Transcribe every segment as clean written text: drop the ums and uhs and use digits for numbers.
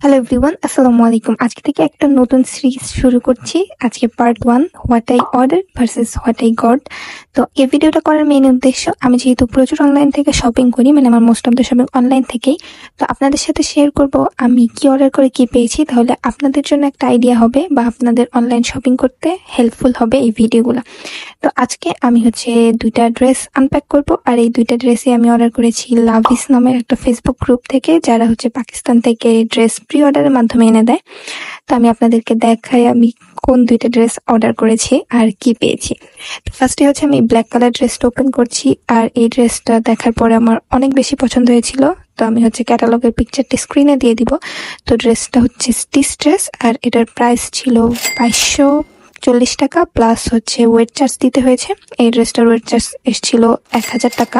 Hello everyone, আসসালামু আলাইকুম। আজকে থেকে একটা নতুন সিরিজ শুরু করছি। আজকে part 1, what I order versus what I got. তো এই ভিডিওটা করার মেইন উদ্দেশ্য, আমি যেহেতু প্রচুর অনলাইন থেকে শপিং করি, মানে আমার most of the shopping online থেকেই, তো আপনাদের সাথে শেয়ার করব আমি কি অর্ডার করে কি পেয়েছি। তাহলে আপনাদের জন্য একটা আইডিয়া হবে বা আপনাদের অনলাইন শপিং করতে হেল্পফুল হবে এই ভিডিওগুলো। তো আজকে আমি দুইটা ড্রেস আনপ্যাক করব, আর এই দুইটা ড্রেসই আমি অর্ডার করেছি লাভিস নামের একটা ফেসবুক গ্রুপ থেকে, যারা পাকিস্তান থেকে ড্রেস প্রি অর্ডারের মাধ্যমে এনে দেয়। তো আমি আপনাদেরকে দেখাই আমি কোন দুইটা ড্রেস অর্ডার করেছি আর কি পেয়েছি। তো ফার্স্টে আমি ব্ল্যাক কালার ড্রেসটা ওপেন করছি, আর এই ড্রেসটা দেখার পরে আমার অনেক বেশি পছন্দ হয়েছিল। তো আমি ক্যাটালগের পিকচারটি স্ক্রিনে দিয়ে দিব। তো ড্রেসটা স্টিচ ড্রেস, আর এটার প্রাইস ছিল 2240 টাকা, প্লাস ওয়েট চার্জ দিতে হয়েছে। এই ড্রেসটার ওয়েট চার্জ এসেছিল 1000 টাকা।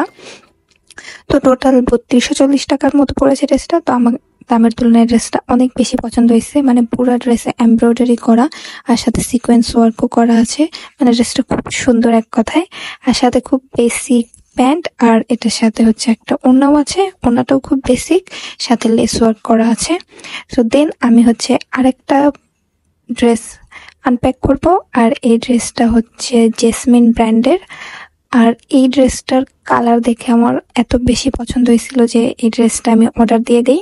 তো টোটাল 3240 টাকার মতো পড়েছে ড্রেসটা। তো আমার দামের তুলনায় ড্রেসটা অনেক বেশি পছন্দ হয়েছে, মানে পুরো ড্রেসে এমব্রয়ডারি করা আর সাথে সিকোয়েন্স ওয়ার্কও করা আছে। মানে ড্রেসটা খুব সুন্দর এক কথায়, আর সাথে খুব বেসিক প্যান্ট, আর এটার সাথে একটা ওড়নাও আছে। ওড়নাটাও খুব বেসিক, সাথে লেস ওয়ার্ক করা আছে। তো দেন আমি আরেকটা ড্রেস আনপ্যাক করব, আর এই ড্রেসটা জেসমিন ব্র্যান্ডের। আর এই ড্রেসটার কালার দেখে আমার এত বেশি পছন্দ হয়েছিল যে এই ড্রেসটা আমি অর্ডার দিয়ে দিই।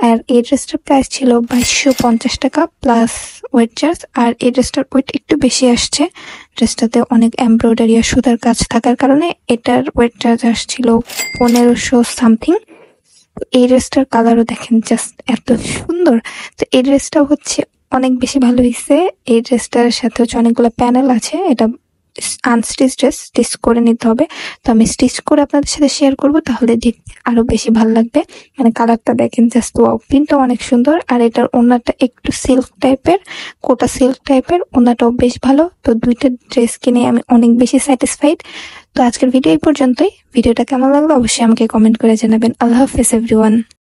আর এই ড্রেসটার প্রাইস ছিল 2250 টাকা প্লাস ওয়েট চার্জ। আর এই ড্রেসটার ওয়েট একটু বেশি আসছে, ড্রেসটাতে অনেক এমব্রয়ডারি আর সুতার কাজ থাকার কারণে এটার ওয়েট চার্জ আসছিল 1500 সামথিং। এই ড্রেসটার কালারও দেখেন জাস্ট এত সুন্দর। তো এই ড্রেসটাও অনেক বেশি ভালো হয়েছে। এই ড্রেসটার সাথে অনেকগুলো প্যানেল আছে। এটা আনস্টিচ ড্রেস, স্টিচ করে নিতে হবে। তো আমি স্টিচ করে আপনাদের সাথে শেয়ার করব, তাহলে দেখতে আরো বেশি ভালো লাগবে। মানে কালারটা দেখেন জাস্ট ওয়াও, প্রিন্টটা অনেক সুন্দর। আর এটার ওড়নাটা একটু সিল্ক টাইপের, কোটা সিল্ক টাইপের, ওড়নাটাও বেশ ভালো। তো দুইটা ড্রেস কিনে আমি অনেক বেশি স্যাটিসফাইড। তো আজকের ভিডিও এই পর্যন্তই। ভিডিওটা কেমন লাগলো অবশ্যই আমাকে কমেন্ট করে জানাবেন। আল্লাহ হাফেজ এভরিওয়ান।